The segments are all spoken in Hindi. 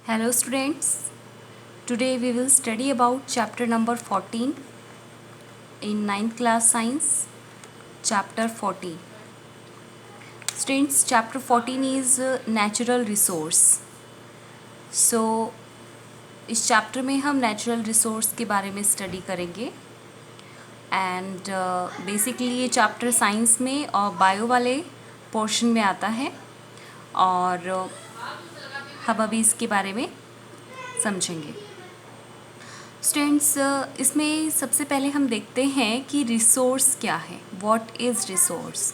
Hello students, today we will study about chapter number 14 in ninth class science, chapter 14. Students, chapter 14 is natural resource. So, इस चैप्टर में हम नेचुरल रिसोर्स के बारे में स्टडी करेंगे एंड बेसिकली ये चैप्टर साइंस में और बायो वाले पोर्शन में आता है और हम अभी इसके बारे में समझेंगे। स्टूडेंट्स, इसमें सबसे पहले हम देखते हैं कि रिसोर्स क्या है, व्हाट इज़ रिसोर्स।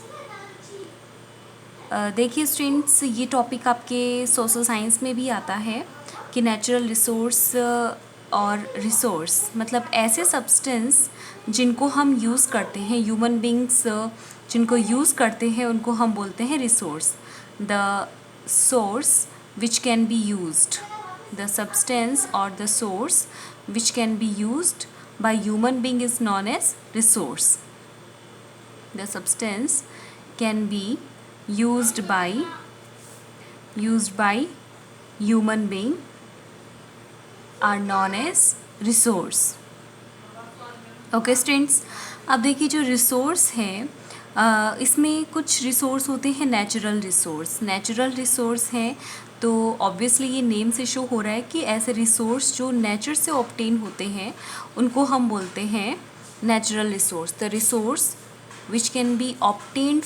देखिए स्टूडेंट्स, ये टॉपिक आपके सोशल साइंस में भी आता है कि नेचुरल रिसोर्स और रिसोर्स मतलब ऐसे सब्सटेंस जिनको हम यूज़ करते हैं, ह्यूमन बींग्स जिनको यूज़ करते हैं उनको हम बोलते हैं resource. The source which can be used, the substance or the source which can be used by human being is known as resource. The substance can be used by human being are known as resource. Okay students, अब देखिए जो रिसोर्स है इसमें कुछ रिसोर्स होते हैं नेचुरल रिसोर्स हैं, तो ऑब्वियसली ये नेम से शो हो रहा है कि ऐसे रिसोर्स जो नेचर से ऑब्टेन होते हैं उनको हम बोलते हैं natural resource. The resource which can be obtained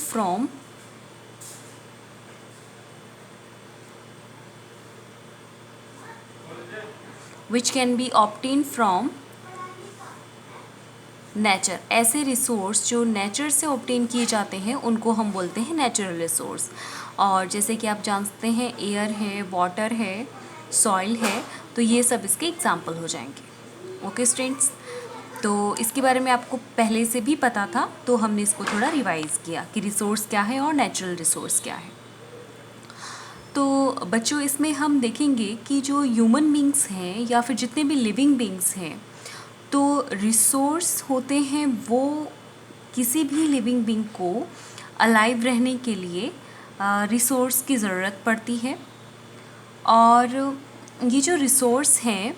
from nature. ऐसे रिसोर्स जो नेचर से ऑब्टेन किए जाते हैं उनको हम बोलते हैं नेचुरल रिसोर्स। और जैसे कि आप जानते हैं एयर है, वाटर है, सॉइल है, तो ये सब इसके एग्जाम्पल हो जाएंगे। ओके स्टूडेंट्स, तो इसके बारे में आपको पहले से भी पता था, तो हमने इसको थोड़ा रिवाइज किया कि रिसोर्स क्या है और नेचुरल रिसोर्स क्या है। तो बच्चों, इसमें हम देखेंगे कि जो ह्यूमन बींग्स हैं या फिर जितने भी लिविंग बींग्स हैं, तो रिसोर्स होते हैं वो किसी भी लिविंग बींग को अलाइव रहने के लिए रिसोर्स की ज़रूरत पड़ती है। और ये जो रिसोर्स हैं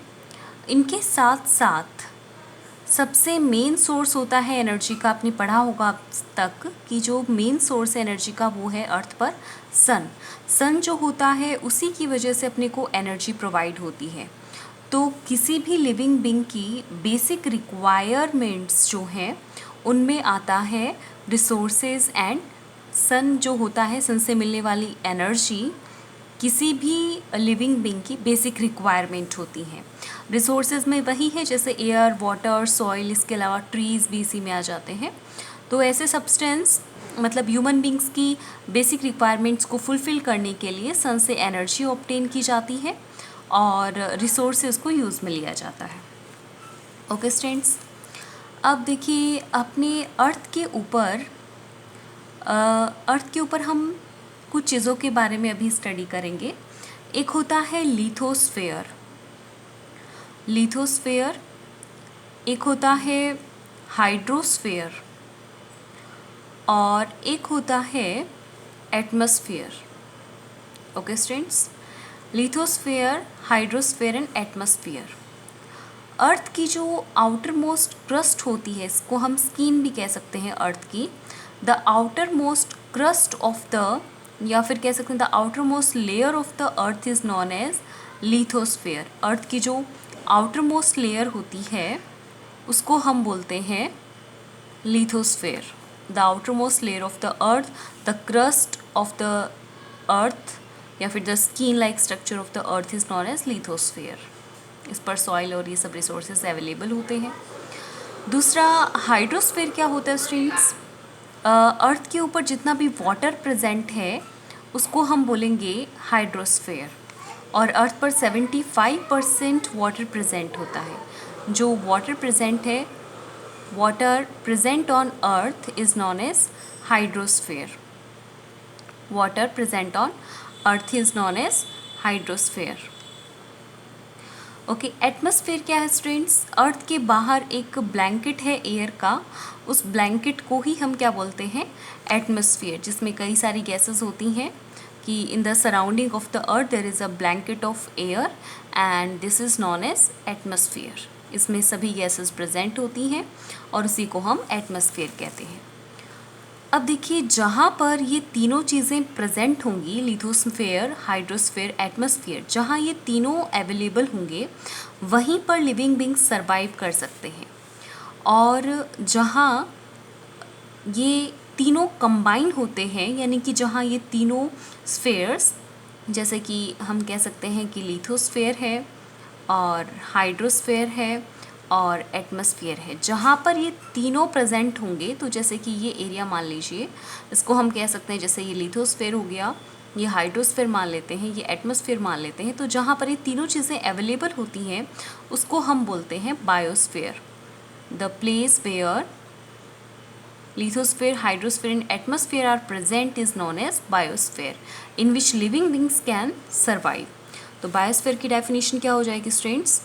इनके साथ साथ सबसे मेन सोर्स होता है एनर्जी का। आपने पढ़ा होगा अब तक कि जो मेन सोर्स है एनर्जी का वो है अर्थ पर सन जो होता है उसी की वजह से अपने को एनर्जी प्रोवाइड होती है। तो किसी भी लिविंग बींग की बेसिक रिक्वायरमेंट्स जो हैं उनमें आता है रिसोर्सेज एंड सन जो होता है, सन से मिलने वाली एनर्जी किसी भी लिविंग बींग की बेसिक रिक्वायरमेंट होती हैं। रिसोर्सेज में वही है जैसे एयर, वाटर, सॉइल, इसके अलावा ट्रीज़ भी इसी में आ जाते हैं। तो ऐसे सब्सटेंस मतलब ह्यूमन बींग्स की बेसिक रिक्वायरमेंट्स को फुलफ़िल करने के लिए सन से एनर्जी ऑब्टेन की जाती है और रिसोर्सेज को यूज़ में लिया जाता है। ओके स्टूडेंट्स, अब देखिए अपने अर्थ के ऊपर हम कुछ चीज़ों के बारे में अभी स्टडी करेंगे। एक होता है लिथोस्फेयर, एक होता है हाइड्रोस्फेयर और एक होता है atmosphere. Okay students, lithosphere, hydrosphere and atmosphere. Earth की जो आउटर मोस्ट क्रस्ट होती है, इसको हम स्किन भी कह सकते हैं अर्थ की। The outermost crust of the, या फिर कह सकते हैं the outermost layer of the earth is known as lithosphere. Earth की जो आउटर मोस्ट लेयर होती है उसको हम बोलते हैं lithosphere. The outermost layer of the earth, the crust of the earth या फिर the skin like structure of the earth is known as lithosphere. इस पर सॉइल और ये सब रिसोर्सेज अवेलेबल होते हैं। दूसरा हाइड्रोस्फेयर क्या होता है स्टूडेंट्स? अर्थ के ऊपर जितना भी वाटर प्रेजेंट है उसको हम बोलेंगे हाइड्रोस्फेयर। और अर्थ पर 75% वाटर प्रेजेंट होता है। जो water present on earth is known as hydrosphere. Water present on earth is known as hydrosphere. Okay, atmosphere क्या है स्टूडेंट्स? अर्थ के बाहर एक ब्लैंकेट है एयर का, उस ब्लैंकेट को ही हम क्या बोलते हैं? एटमॉस्फेयर, जिसमें कई सारी गैसेस होती हैं कि in the surrounding of the earth there is a blanket of air and this is known as atmosphere. इसमें सभी गैसेस प्रेजेंट होती हैं और उसी को हम एटमॉस्फेयर कहते हैं। अब देखिए, जहाँ पर ये तीनों चीज़ें प्रेजेंट होंगी, लिथोस्फेयर, हाइड्रोस्फेयर, एटमॉस्फेयर, जहाँ ये तीनों अवेलेबल होंगे वहीं पर लिविंग बींग्स सरवाइव कर सकते हैं। और जहाँ ये तीनों कंबाइन होते हैं, यानी कि जहाँ ये तीनों स्फेयर्स, जैसे कि हम कह सकते हैं कि लिथोस्फेयर है और हाइड्रोस्फेयर है और एटमॉस्फेयर है, जहाँ पर ये तीनों प्रेजेंट होंगे, तो जैसे कि ये एरिया मान लीजिए, इसको हम कह सकते हैं, जैसे ये लिथोस्फेयर हो गया, ये हाइड्रोस्फेयर मान लेते हैं, ये एटमॉस्फेयर मान लेते हैं, तो जहाँ पर ये तीनों चीज़ें अवेलेबल होती हैं उसको हम बोलते हैं biosphere. The place where lithosphere, hydrosphere and atmosphere are present is known as biosphere, in which living beings can survive. तो biosphere की definition क्या हो जाएगी students?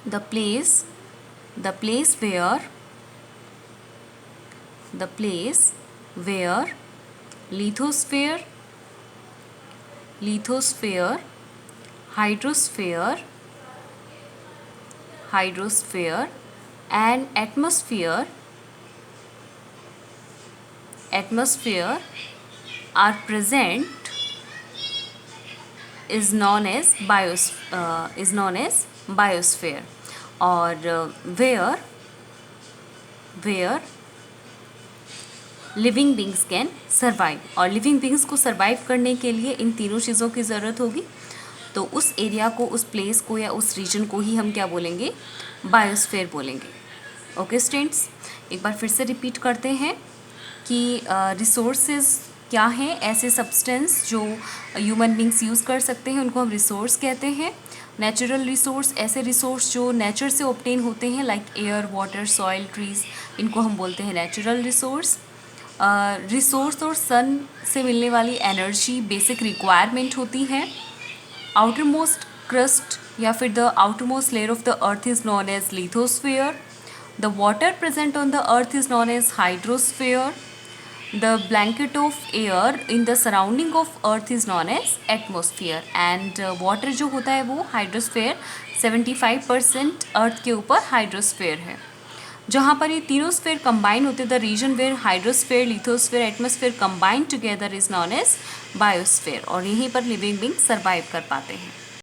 The place where lithosphere, hydrosphere and atmosphere are present is known as biosphere, और where living beings can survive, और लिविंग बींग्स को सर्वाइव करने के लिए इन तीनों चीज़ों की ज़रूरत होगी। तो उस एरिया को, उस प्लेस को या उस रीजन को ही हम क्या बोलेंगे? बायोस्फीयर बोलेंगे। ओके स्टूडेंट्स, एक बार फिर से रिपीट करते हैं कि रिसोर्सेज क्या हैं, ऐसे सब्सटेंस जो ह्यूमन बींग्स यूज़ कर सकते हैं उनको हम रिसोर्स कहते हैं। नेचुरल रिसोर्स, ऐसे रिसोर्स जो नेचर से ऑब्टेन होते हैं, like air, water, soil, trees, इनको हम बोलते हैं नेचुरल रिसोर्स। रिसोर्स और सन से मिलने वाली एनर्जी बेसिक रिक्वायरमेंट होती है। आउटर मोस्ट क्रस्ट या फिर the outermost layer of the earth is known as lithosphere. The water present on the earth is known as hydrosphere. The blanket of air in the surrounding of earth is known as atmosphere, and water जो होता है वो हाइड्रोस्फेयर, 75% अर्थ के ऊपर हाइड्रोस्फेयर है। जहाँ पर ये तीनों स्फेयर कंबाइन होते हैं, the region where hydrosphere, lithosphere, atmosphere combine together is known as biosphere, और यहीं पर लिविंग बींग सर्वाइव कर पाते हैं।